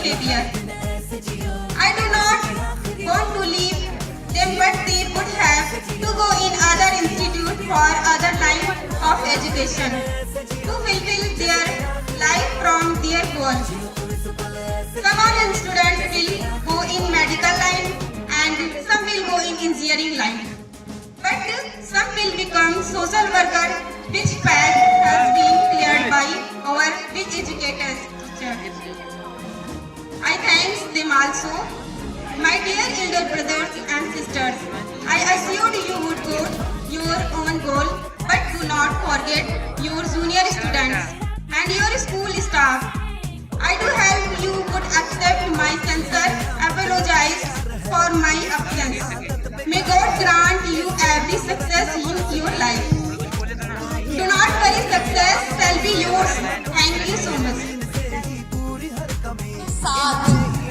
behavior. I do not want to leave them, but they would have to go in other institute for other line of education to fulfill their life from their goals. Some of the students will go in medical line and some will go in engineering line. But some will become social worker, which path has been cleared by our big educators teachers. I thank them also. My dear elder brothers and sisters, I assured you would go your own goal, but do not forget your junior students and your school staff. I do hope you would accept my sincere apologies for my absence. May God grant you every success in your life. Do not worry, success shall be yours. Thank you so much.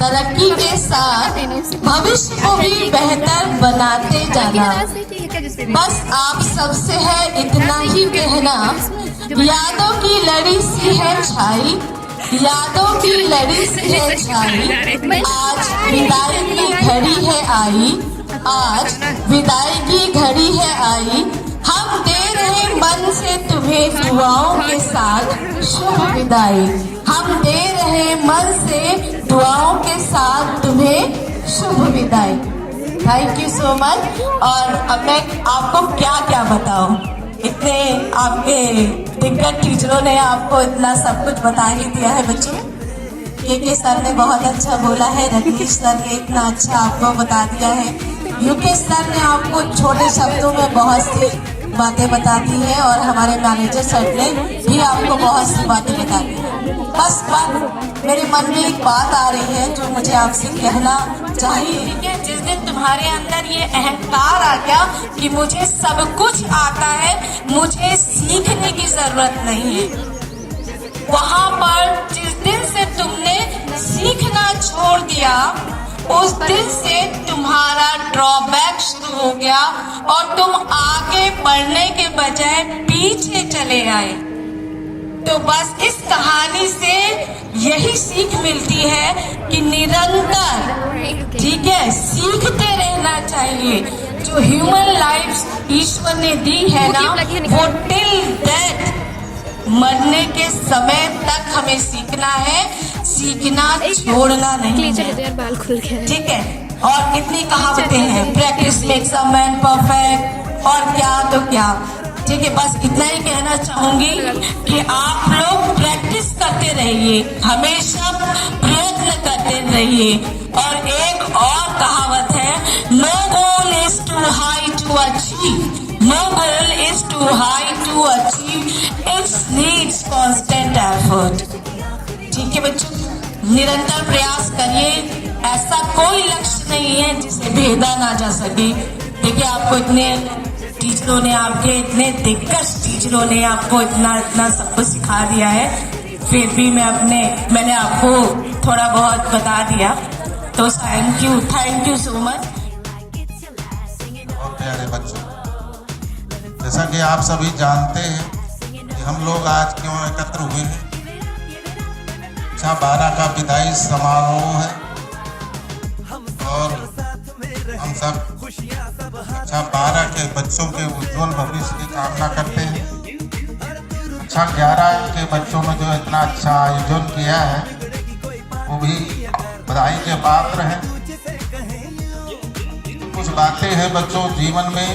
तरक्की के साथ भविष्य को भी बेहतर बनाते जाना। बस आप सबसे है इतना ही कहना, यादों की लड़ी सी है छाई, यादों की लड़ी सी है छाई, आज विदाई की घड़ी है आई, आज विदाई की घड़ी है आई। हम दे रहे मन से तुम्हें दुआओं के साथ शुभ विदाई, हम दे रहे मन से दुआओं के साथ तुम्हें शुभ विदाई। Thank you so much. और अब मैं आपको क्या क्या बताऊं, इतने आपके दिग्गज टीचरों ने आपको इतना सब कुछ बता ही दिया है बच्चों। के सर ने बहुत अच्छा बोला है, रजनीश सर ने इतना अच्छा आपको बता दिया है, यूके सर ने आपको छोटे शब्दों में बहुत सी बातें बता दी है, और हमारे मैनेजर सर ने भी आपको बहुत सी बातें बता दी है। बस मेरे मन में एक बात आ रही है जो मुझे आपसे कहना चाहिए। ठीक है, जिस दिन तुम्हारे अंदर ये अहंकार आ गया कि मुझे सब कुछ आता है, मुझे सीखने की जरूरत नहीं है, वहाँ पर जिस दिन से तुमने सीखना छोड़ दिया, उस दिन से तुम्हारा ड्रॉबैक शुरू हो गया और तुम आगे बढ़ने के बजाय पीछे चले आए। तो बस इस कहानी से यही सीख मिलती है कि निरंतर, ठीक है, सीखते रहना चाहिए। जो ह्यूमन लाइफ ईश्वर ने दी है ना, वो टिल डेथ, मरने के समय तक हमें सीखना है, सीखना छोड़ना नहीं है। ठीक है, और कितनी कहावतें हैं, practice makes a man perfect, और क्या तो क्या। ठीक है, बस इतना ही कहना चाहूंगी कि आप लोग प्रैक्टिस करते रहिए, हमेशा प्रयत्न करते रहिए। और एक और कहावत है, no goal is too high to achieve, no goal is too high to achieve, it's needs constant effort. ठीक है बच्चों, निरंतर प्रयास करिए, ऐसा कोई लक्ष्य नहीं है जिसे भेदा ना जा सके। देखिए, आपको इतने टीचरों ने, आपके इतने दिग्गज टीचरों ने आपको इतना सब कुछ सिखा दिया है, फिर भी मैंने आपको थोड़ा बहुत बता दिया, तो थैंक यू सो मच। और प्यारे बच्चों, जैसा कि आप सभी जानते हैं कि हम लोग आज क्यों एकत्र हुए हैं। कक्षा 12 का विदाई समारोह है और हम सब कक्षा 12 के बच्चों के उज्जवल भविष्य की कामना करते हैं। कक्षा 11 के बच्चों ने जो इतना अच्छा आयोजन किया है, वो भी बधाई के पात्र हैं। कुछ बातें हैं बच्चों जीवन में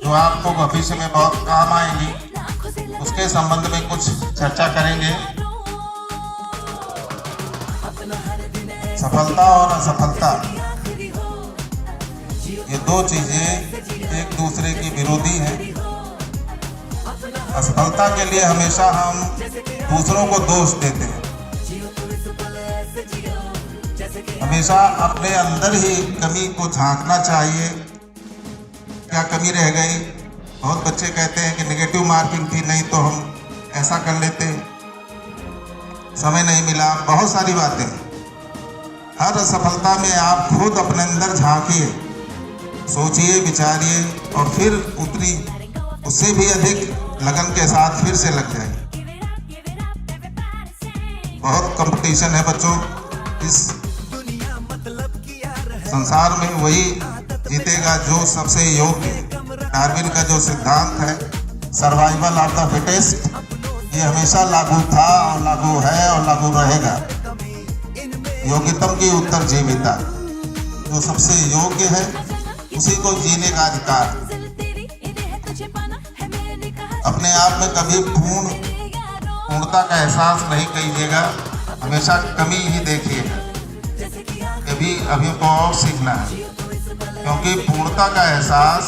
जो आपको भविष्य में बहुत काम आएंगी, उसके संबंध में कुछ चर्चा करेंगे। सफलता और असफलता, ये दो चीजें एक दूसरे की विरोधी हैं। असफलता के लिए हमेशा हम दूसरों को दोष देते हैं, हमेशा अपने अंदर ही कमी को झांकना चाहिए, क्या कमी रह गई। बहुत बच्चे कहते हैं कि नेगेटिव मार्किंग थी, नहीं तो हम ऐसा कर लेते, समय नहीं मिला, बहुत सारी बातें। हर असफलता में आप खुद अपने अंदर झांकिए, सोचिए, विचारिए और फिर उससे भी अधिक लगन के साथ फिर से लग जाए। बहुत कंपटीशन है बच्चों, इस संसार में वही जीतेगा जो सबसे योग्य। डार्विन का जो सिद्धांत है सर्वाइवल ऑफ द फिटेस्ट, ये हमेशा लागू था और लागू है और लागू रहेगा। योग्यतम की उत्तरजीविता, जो सबसे योग्य है उसी को जीने का अधिकार। अपने आप में कभी पूर्णता का एहसास नहीं कीजिएगा, हमेशा कमी ही देखिएगा। अभी को और सीखना है, क्योंकि पूर्णता का एहसास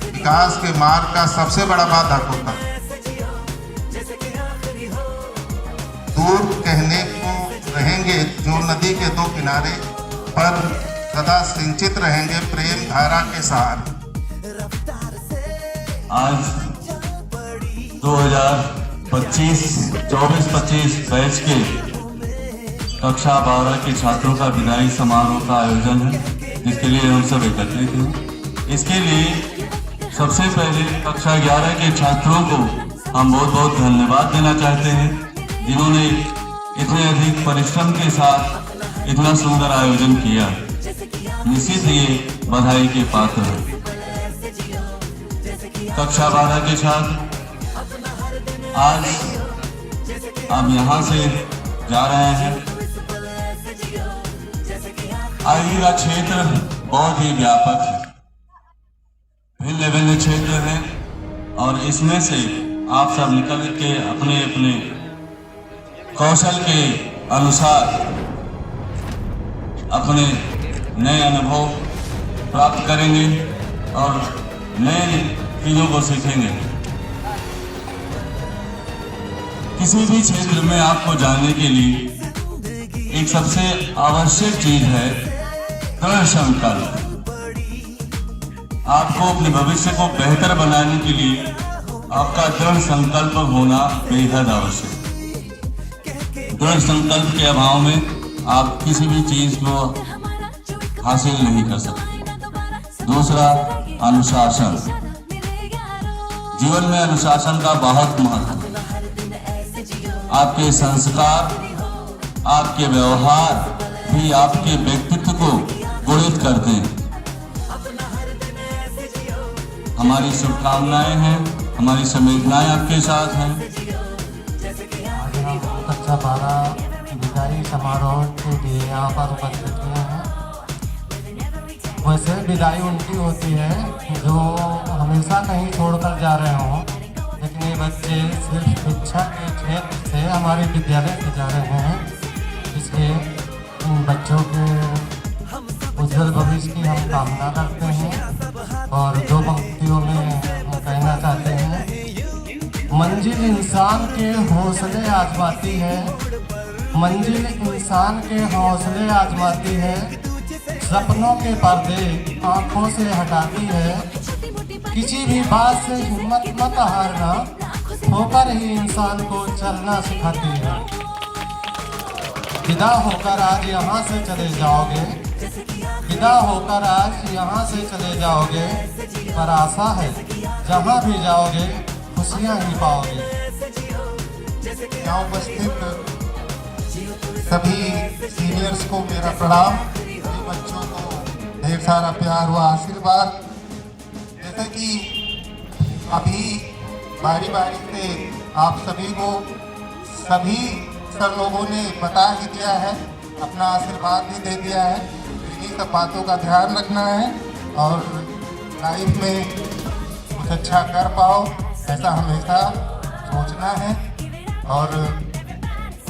विकास के मार्ग का सबसे बड़ा बाधक होता है। दूर कहने को रहेंगे जो नदी के दो किनारे, पर सदा सिंचित रहेंगे प्रेम धारा के सहारे। आज 2024-25 बैच के कक्षा 12 के छात्रों का विदाई समारोह का आयोजन है, जिसके लिए हम सब एकत्रित हैं। इसके लिए सबसे पहले कक्षा 11 के छात्रों को हम बहुत बहुत धन्यवाद देना चाहते हैं, जिन्होंने इतने अधिक परिश्रम के साथ इतना सुंदर आयोजन किया। निश्चित ये बधाई के पात्र हैं। कक्षा 12 के छात्र आज अब यहाँ से जा रहे हैं। आगे का क्षेत्र बहुत ही व्यापक है, भिन्न भिन्न क्षेत्र है, और इसमें से आप सब निकल के अपने अपने कौशल के अनुसार अपने नए अनुभव प्राप्त करेंगे और नए चीजों को सीखेंगे। किसी भी क्षेत्र में आपको जाने के लिए एक सबसे आवश्यक चीज है दृढ़ संकल्प। आपको अपने भविष्य को बेहतर बनाने के लिए आपका दृढ़ संकल्प होना बेहद आवश्यक। दृढ़ संकल्प के अभाव में आप किसी भी चीज को हासिल नहीं कर सकते। दूसरा, अनुशासन। जीवन में अनुशासन का बहुत महत्व है। आपके संस्कार, आपके व्यवहार भी आपके व्यक्तित्व को गुणित करते हैं। हमारी शुभकामनाएं हैं, हमारी संवेदनाएं आपके साथ हैं। आज हम कक्षा 12 विदाई समारोह के लिए यहाँ पर उपस्थित हुए हैं। वैसे विदाई उनकी होती है जो हमेशा कहीं छोड़कर जा रहे हों, लेकिन ये बच्चे सिर्फ शिक्षा के क्षेत्र से हमारे विद्यालय से जा रहे हैं। इसलिए इन बच्चों के उज्जवल भविष्य की हम कामना करते हैं। और दो पंक्तियों में हम कहना चाहते हैं, मंजिल इंसान के हौसले आजमाती है, मंजिल इंसान के हौसले आजमाती है, सपनों के पर्दे आंखों से हटाती है। किसी भी बात से हिम्मत मत हारना, होकर ही इंसान को चलना सिखाती है। विदा होकर आज यहाँ से चले जाओगे, विदा होकर आज यहाँ से चले जाओगे, पर आशा है जहाँ भी जाओगे खुशियाँ ही पाओगे। यहाँ उपस्थित सभी सीनियर्स को मेरा प्रणाम, सभी बच्चों को ढेर सारा प्यार व आशीर्वाद। जैसे कि अभी बारी बारी से आप सभी को सभी सर लोगों ने बता ही दिया है, अपना आशीर्वाद भी दे दिया है। इन्हीं सब बातों का ध्यान रखना है और लाइफ में कुछ अच्छा कर पाओ, ऐसा हमेशा सोचना है और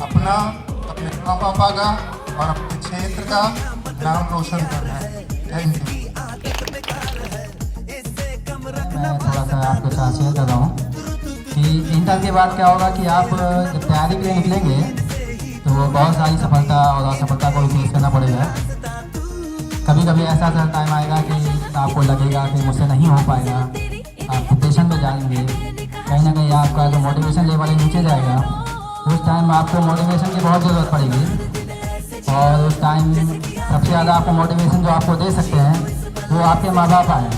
अपना, अपने माँ पापा का और अपने क्षेत्र का नाम रोशन करना है। Thank you. मैं थोड़ा सा आपके साथ शेयर कर रहा हूँ कि इंटर के बाद क्या होगा कि आप जब तैयारी के लिए निकलेंगे तो बहुत सारी सफलता और असफलता को फेस करना पड़ेगा। कभी कभी ऐसा टाइम आएगा कि आपको लगेगा कि मुझसे नहीं हो पाएगा, आप डिप्रेशन में जाएंगे, कहीं ना कहीं आपका जो मोटिवेशन लेवल है नीचे जाएगा। उस टाइम आपको मोटिवेशन की बहुत ज़रूरत पड़ेगी और उस टाइम सबसे ज़्यादा आपको मोटिवेशन जो आपको दे सकते हैं वो आपके माँ बाप आए।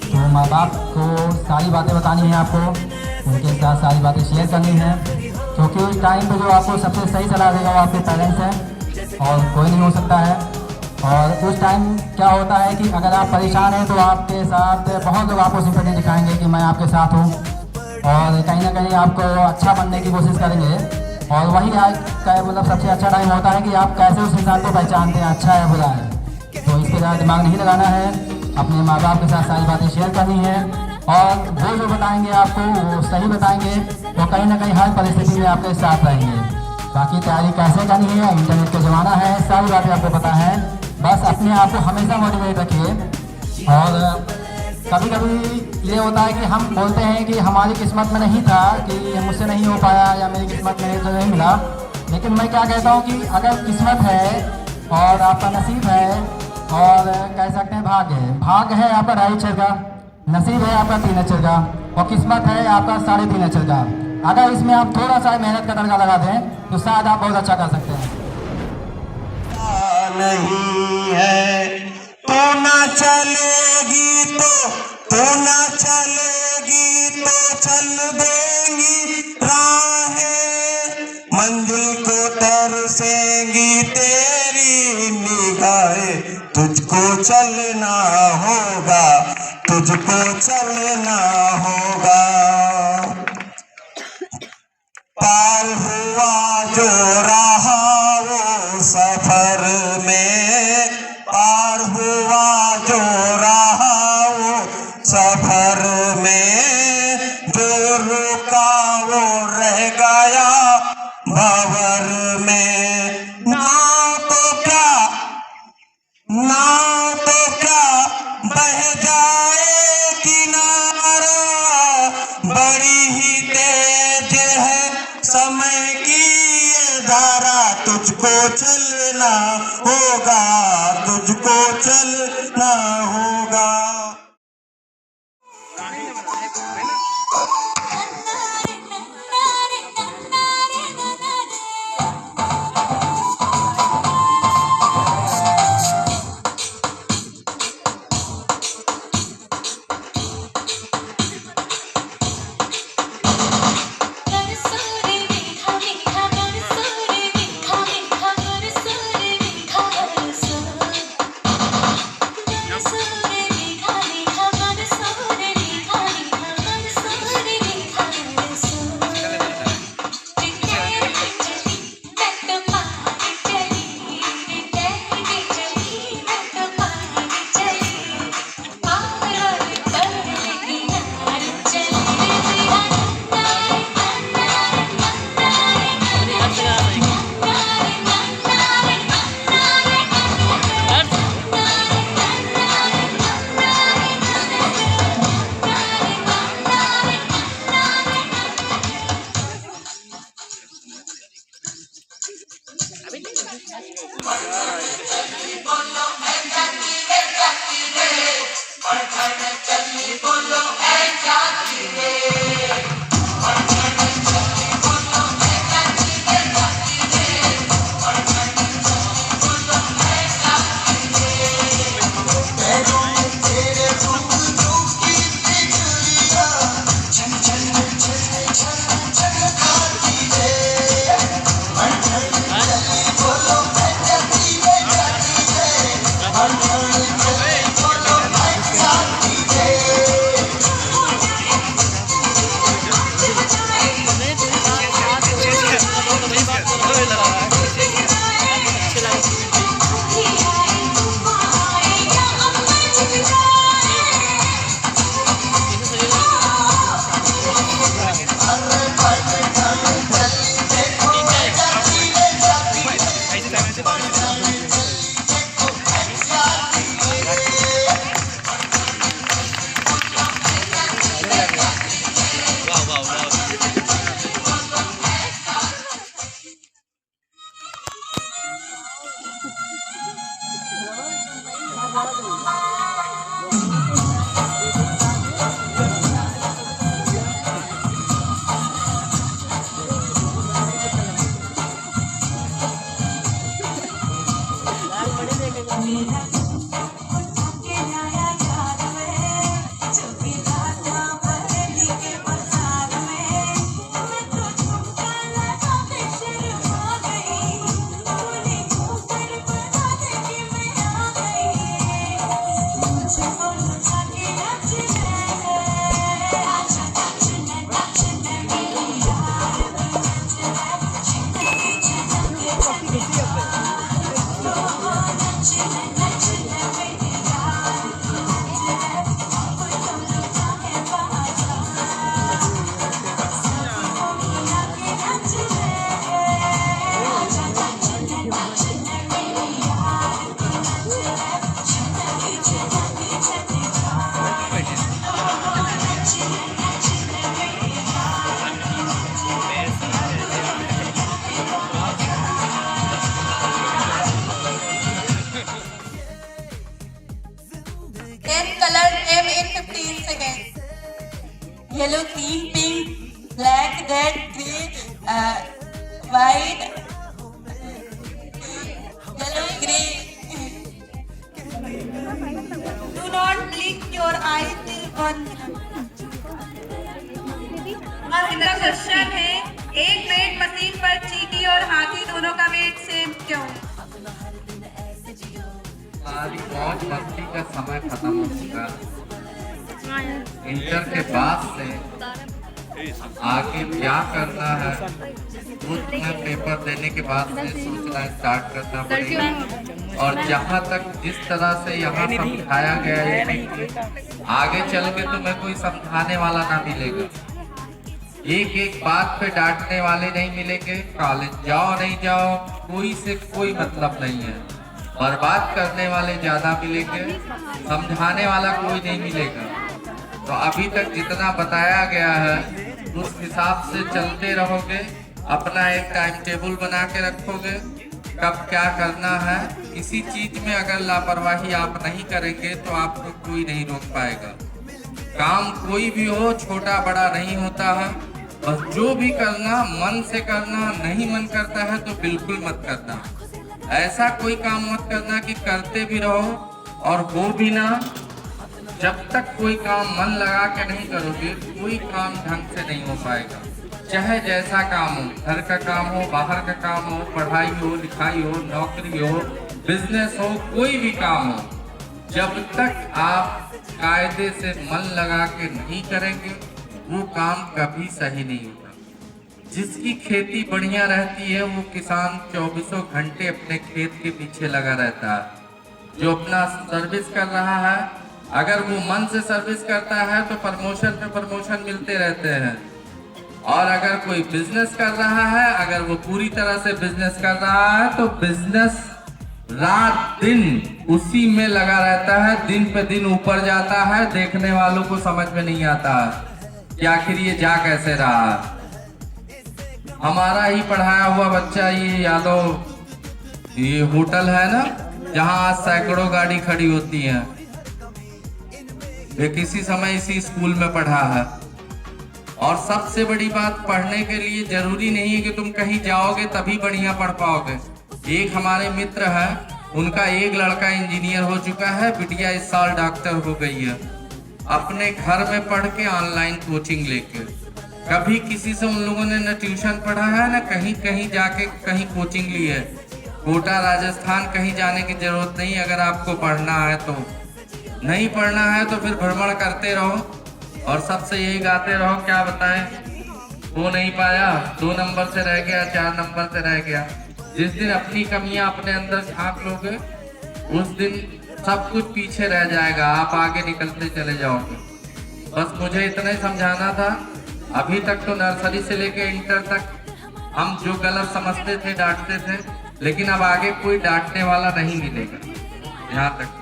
तो माँ बाप को सारी बातें बतानी है, आपको उनके साथ सारी बातें शेयर करनी है, क्योंकि उस टाइम पे जो आपको सबसे सही सलाह देगा वो आपके पेरेंट्स हैं। और कोई नहीं हो सकता है। और उस टाइम क्या होता है कि अगर आप परेशान हैं तो आपके साथ बहुत लोग आपको सिंपैथी दिखाएंगे कि मैं आपके साथ हूँ, और कहीं ना कहीं आपको अच्छा बनने की कोशिश करेंगे। और वही आज का मतलब सबसे अच्छा टाइम होता है कि आप कैसे उस इंसान को पहचानते हैं, अच्छा है बुरा है। तो इस पर ज़्यादा दिमाग नहीं लगाना है, अपने माँ बाप के साथ सारी बातें शेयर करनी है, और वो जो बताएंगे आपको वो सही बताएंगे, तो कहीं ना कहीं हर परिस्थिति में आपके साथ रहेंगे। बाकी तैयारी कैसे करनी है, इंटरनेट का ज़माना है, सारी बातें आपको पता है। बस अपने आप को हमेशा मोटिवेट रखिए। और कभी कभी ये होता है कि हम बोलते हैं कि हमारी किस्मत में नहीं था, कि मुझसे नहीं हो पाया, या मेरी किस्मत में तो नहीं मिला। लेकिन मैं क्या कहता हूँ कि अगर किस्मत है और आपका नसीब है, और कह सकते हैं भाग्य है। भाग्य है आपका 2.5 अक्षर का, नसीब है आपका 3 अक्षर का, और किस्मत है आपका 3.5 अक्षर का। अगर इसमें आप थोड़ा सा मेहनत का तड़का लगा दें तो शायद आप बहुत अच्छा कर सकते हैं। नहीं है तू ना चलेगी तो ना चलेगी तो चल देंगी राहें, मंजिल को तरसेंगी तेरी निगाहें, तुझको चलना होगा, तुझको चलना होगा। पार हुआ जो रहा वो सफर में, पार हुआ जो रहा वो सफर में, जो रुका वो रह गया भंवर में। नाव तो क्या बह जाए किनारा, बड़ी ही तेज है समय की ये धारा, तुझको चलना होगा, तुझको चलना होगा। Yellow 3, pink, black, red, grey, white, yellow, grey. Do not blink your eyes till one. अब इनका क्वेश्चन है, एक वेट मशीन पर चींटी और हाथी दोनों का वेट सेम क्यों? सारी मौज मस्ती का समय खत्म हो चुका। इंटर के बाद से आगे क्या करना है वो तुम्हें पेपर देने के बाद से सोचना स्टार्ट करना पड़ेगा। और जहाँ तक जिस तरह से यहाँ समझाया गया है कि आगे चल के तुम्हें कोई समझाने वाला ना मिलेगा, एक एक बात पे डांटने वाले नहीं मिलेंगे। कॉलेज जाओ नहीं जाओ कोई से कोई मतलब नहीं है। बर्बाद करने वाले ज्यादा मिलेंगे, समझाने वाला कोई नहीं मिलेगा। तो अभी तक जितना बताया गया है उस हिसाब से चलते रहोगे, अपना एक टाइम टेबल बना के रखोगे कब क्या करना है। किसी चीज में अगर लापरवाही आप नहीं करेंगे तो आपको कोई नहीं रोक पाएगा। काम कोई भी हो छोटा बड़ा नहीं होता है, बस जो भी करना मन से करना, नहीं मन करता है तो बिल्कुल मत करना। ऐसा कोई काम मत करना कि करते भी रहो और हो भी ना। जब तक कोई काम मन लगा के नहीं करोगे कोई काम ढंग से नहीं हो पाएगा। चाहे जैसा काम हो, घर का काम हो, बाहर का काम हो, पढ़ाई हो, लिखाई हो, नौकरी हो, बिजनेस हो, कोई भी काम हो, जब तक आप कायदे से मन लगा के नहीं करेंगे वो काम कभी सही नहीं होता। जिसकी खेती बढ़िया रहती है वो किसान 24 घंटे अपने खेत के पीछे लगा रहता है। जो अपना सर्विस कर रहा है, अगर वो मन से सर्विस करता है तो प्रमोशन पे प्रमोशन मिलते रहते हैं। और अगर कोई बिजनेस कर रहा है, अगर वो पूरी तरह से बिजनेस कर रहा है तो बिजनेस रात दिन उसी में लगा रहता है, दिन पे दिन ऊपर जाता है। देखने वालों को समझ में नहीं आता है कि आखिर ये जा कैसे रहा है। हमारा ही पढ़ाया हुआ बच्चा ये यादव ये होटल है ना जहाँ आज सैकड़ों गाड़ी खड़ी होती है, वे किसी समय इसी स्कूल में पढ़ा है। और सबसे बड़ी बात, पढ़ने के लिए जरूरी नहीं है कि तुम कहीं जाओगे तभी बढ़िया पढ़ पाओगे। एक हमारे मित्र है, उनका एक लड़का इंजीनियर हो चुका है, बिटिया इस साल डॉक्टर हो गई है, अपने घर में पढ़ के ऑनलाइन कोचिंग लेके। कभी किसी से उन लोगों ने न ट्यूशन पढ़ा है न कहीं जाके कहीं कोचिंग ली है। कोटा राजस्थान कहीं जाने की जरूरत नहीं। अगर आपको पढ़ना है तो, नहीं पढ़ना है तो फिर भ्रमण करते रहो और सबसे यही गाते रहो क्या बताएं, हो नहीं पाया, 2 नंबर से रह गया, 4 नंबर से रह गया। जिस दिन अपनी कमियां अपने अंदर झांक लोगे उस दिन सब कुछ पीछे रह जाएगा, आप आगे निकलते चले जाओगे। बस मुझे इतना ही समझाना था। अभी तक तो नर्सरी से लेके इंटर तक हम जो गलत समझते थे डांटते थे, लेकिन अब आगे कोई डांटने वाला नहीं मिलेगा। यहाँ तक